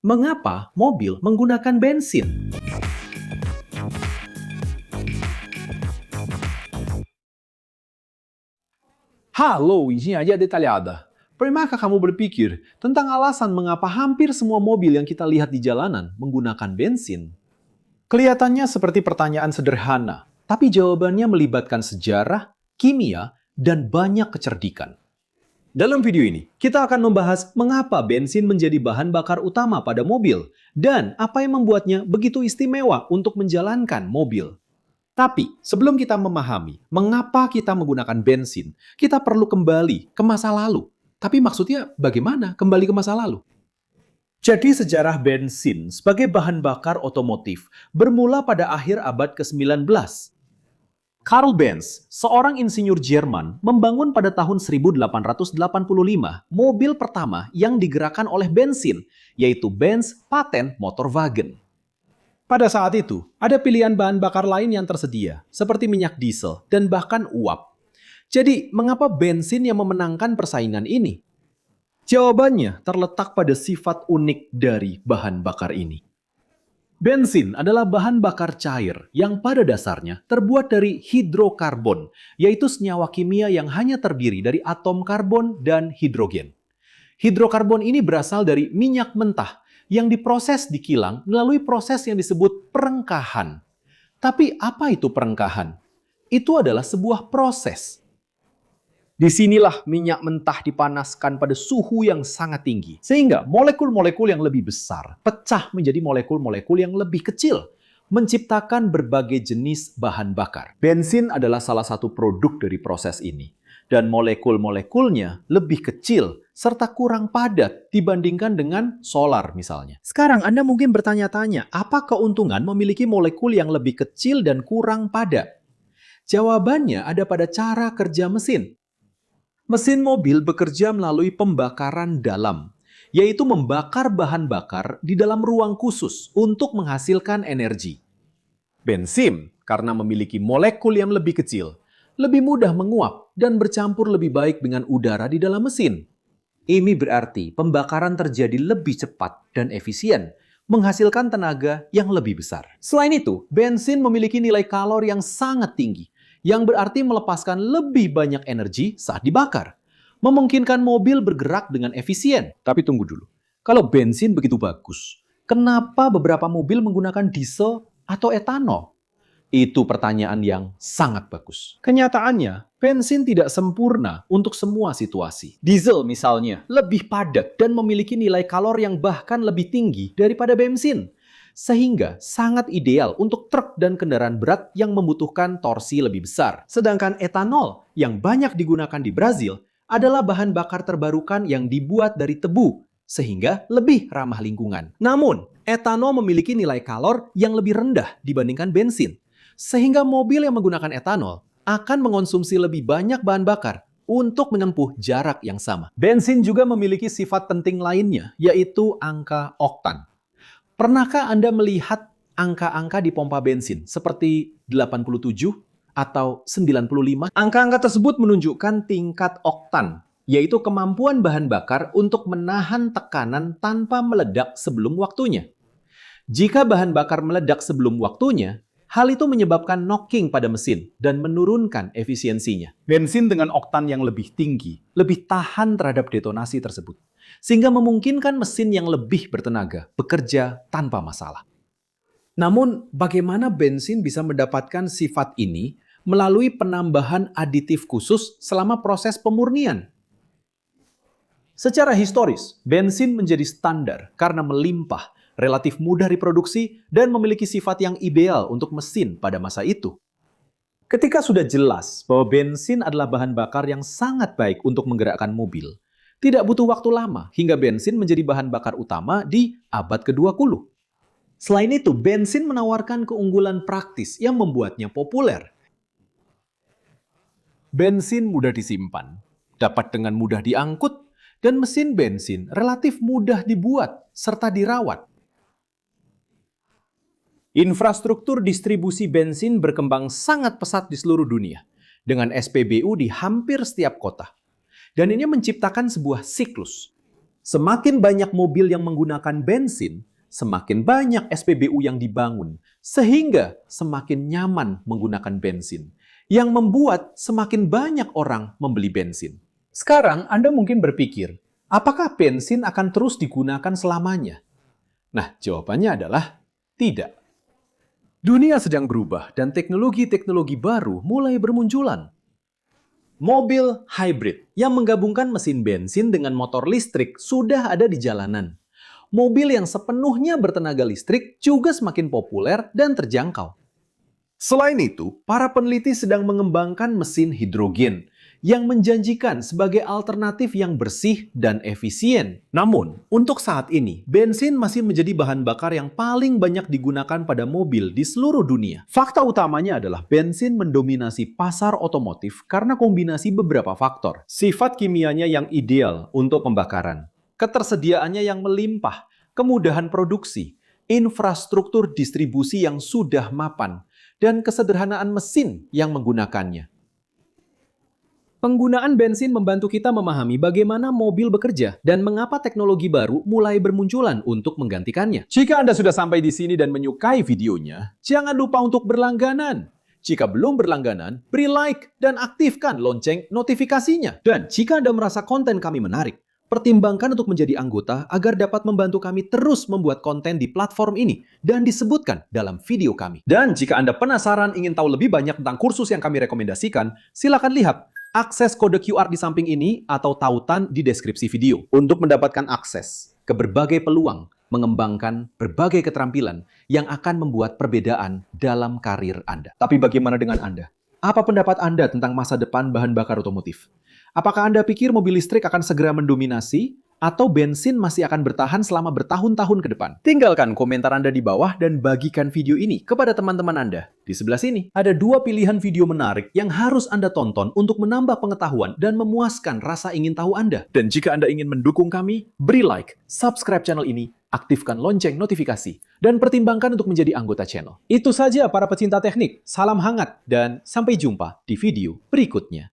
Mengapa mobil menggunakan bensin? Halo, engenharia detalhada. Pernahkah kamu berpikir tentang alasan mengapa hampir semua mobil yang kita lihat di jalanan menggunakan bensin? Kelihatannya seperti pertanyaan sederhana, tapi jawabannya melibatkan sejarah, kimia, dan banyak kecerdikan. Dalam video ini, kita akan membahas mengapa bensin menjadi bahan bakar utama pada mobil dan apa yang membuatnya begitu istimewa untuk menjalankan mobil. Tapi, sebelum kita memahami mengapa kita menggunakan bensin, kita perlu kembali ke masa lalu. Tapi maksudnya bagaimana kembali ke masa lalu? Jadi sejarah bensin sebagai bahan bakar otomotif bermula pada akhir abad ke-19. Karl Benz, seorang insinyur Jerman, membangun pada tahun 1885 mobil pertama yang digerakkan oleh bensin, yaitu Benz Patent Motorwagen. Pada saat itu, ada pilihan bahan bakar lain yang tersedia, seperti minyak diesel dan bahkan uap. Jadi, mengapa bensin yang memenangkan persaingan ini? Jawabannya terletak pada sifat unik dari bahan bakar ini. Bensin adalah bahan bakar cair yang pada dasarnya terbuat dari hidrokarbon, yaitu senyawa kimia yang hanya terdiri dari atom karbon dan hidrogen. Hidrokarbon ini berasal dari minyak mentah yang diproses di kilang melalui proses yang disebut perengkahan. Tapi apa itu perengkahan? Itu adalah sebuah proses. Disinilah minyak mentah dipanaskan pada suhu yang sangat tinggi, sehingga molekul-molekul yang lebih besar pecah menjadi molekul-molekul yang lebih kecil, menciptakan berbagai jenis bahan bakar. Bensin adalah salah satu produk dari proses ini, dan molekul-molekulnya lebih kecil serta kurang padat dibandingkan dengan solar misalnya. Sekarang Anda mungkin bertanya-tanya, apa keuntungan memiliki molekul yang lebih kecil dan kurang padat? Jawabannya ada pada cara kerja mesin. Mesin mobil bekerja melalui pembakaran dalam, yaitu membakar bahan bakar di dalam ruang khusus untuk menghasilkan energi. Bensin, karena memiliki molekul yang lebih kecil, lebih mudah menguap dan bercampur lebih baik dengan udara di dalam mesin. Ini berarti pembakaran terjadi lebih cepat dan efisien, menghasilkan tenaga yang lebih besar. Selain itu, bensin memiliki nilai kalori yang sangat tinggi, yang berarti melepaskan lebih banyak energi saat dibakar, memungkinkan mobil bergerak dengan efisien. Tapi tunggu dulu, kalau bensin begitu bagus, kenapa beberapa mobil menggunakan diesel atau etanol? Itu pertanyaan yang sangat bagus. Kenyataannya, bensin tidak sempurna untuk semua situasi. Diesel misalnya, lebih padat dan memiliki nilai kalori yang bahkan lebih tinggi daripada bensin, sehingga sangat ideal untuk truk dan kendaraan berat yang membutuhkan torsi lebih besar. Sedangkan etanol yang banyak digunakan di Brazil adalah bahan bakar terbarukan yang dibuat dari tebu, sehingga lebih ramah lingkungan. Namun, etanol memiliki nilai kalor yang lebih rendah dibandingkan bensin, sehingga mobil yang menggunakan etanol akan mengonsumsi lebih banyak bahan bakar untuk menempuh jarak yang sama. Bensin juga memiliki sifat penting lainnya, yaitu angka oktan. Pernahkah Anda melihat angka-angka di pompa bensin seperti 87 atau 95? Angka-angka tersebut menunjukkan tingkat oktan, yaitu kemampuan bahan bakar untuk menahan tekanan tanpa meledak sebelum waktunya. Jika bahan bakar meledak sebelum waktunya, hal itu menyebabkan knocking pada mesin dan menurunkan efisiensinya. Bensin dengan oktan yang lebih tinggi lebih tahan terhadap detonasi tersebut, sehingga memungkinkan mesin yang lebih bertenaga bekerja tanpa masalah. Namun, bagaimana bensin bisa mendapatkan sifat ini melalui penambahan aditif khusus selama proses pemurnian? Secara historis, bensin menjadi standar karena melimpah, relatif mudah diproduksi, dan memiliki sifat yang ideal untuk mesin pada masa itu. Ketika sudah jelas bahwa bensin adalah bahan bakar yang sangat baik untuk menggerakkan mobil, tidak butuh waktu lama hingga bensin menjadi bahan bakar utama di abad ke-20. Selain itu, bensin menawarkan keunggulan praktis yang membuatnya populer. Bensin mudah disimpan, dapat dengan mudah diangkut, dan mesin bensin relatif mudah dibuat serta dirawat. Infrastruktur distribusi bensin berkembang sangat pesat di seluruh dunia, dengan SPBU di hampir setiap kota. Dan ini menciptakan sebuah siklus. Semakin banyak mobil yang menggunakan bensin, semakin banyak SPBU yang dibangun, sehingga semakin nyaman menggunakan bensin, yang membuat semakin banyak orang membeli bensin. Sekarang Anda mungkin berpikir, apakah bensin akan terus digunakan selamanya? Nah, jawabannya adalah tidak. Dunia sedang berubah dan teknologi-teknologi baru mulai bermunculan. Mobil hybrid yang menggabungkan mesin bensin dengan motor listrik sudah ada di jalanan. Mobil yang sepenuhnya bertenaga listrik juga semakin populer dan terjangkau. Selain itu, para peneliti sedang mengembangkan mesin hidrogen yang menjanjikan sebagai alternatif yang bersih dan efisien. Namun, untuk saat ini, bensin masih menjadi bahan bakar yang paling banyak digunakan pada mobil di seluruh dunia. Fakta utamanya adalah bensin mendominasi pasar otomotif karena kombinasi beberapa faktor. Sifat kimianya yang ideal untuk pembakaran, ketersediaannya yang melimpah, kemudahan produksi, infrastruktur distribusi yang sudah mapan, dan kesederhanaan mesin yang menggunakannya. Penggunaan bensin membantu kita memahami bagaimana mobil bekerja dan mengapa teknologi baru mulai bermunculan untuk menggantikannya. Jika Anda sudah sampai di sini dan menyukai videonya, jangan lupa untuk berlangganan. Jika belum berlangganan, beri like dan aktifkan lonceng notifikasinya. Dan jika Anda merasa konten kami menarik, pertimbangkan untuk menjadi anggota agar dapat membantu kami terus membuat konten di platform ini dan disebutkan dalam video kami. Dan jika Anda penasaran ingin tahu lebih banyak tentang kursus yang kami rekomendasikan, silakan lihat akses kode QR di samping ini atau tautan di deskripsi video untuk mendapatkan akses ke berbagai peluang, mengembangkan berbagai keterampilan yang akan membuat perbedaan dalam karir Anda. Tapi bagaimana dengan Anda? Apa pendapat Anda tentang masa depan bahan bakar otomotif? Apakah Anda pikir mobil listrik akan segera mendominasi atau bensin masih akan bertahan selama bertahun-tahun ke depan? Tinggalkan komentar Anda di bawah dan bagikan video ini kepada teman-teman Anda. Di sebelah sini, ada 2 pilihan video menarik yang harus Anda tonton untuk menambah pengetahuan dan memuaskan rasa ingin tahu Anda. Dan jika Anda ingin mendukung kami, beri like, subscribe channel ini, aktifkan lonceng notifikasi, dan pertimbangkan untuk menjadi anggota channel. Itu saja para pecinta teknik, salam hangat, dan sampai jumpa di video berikutnya.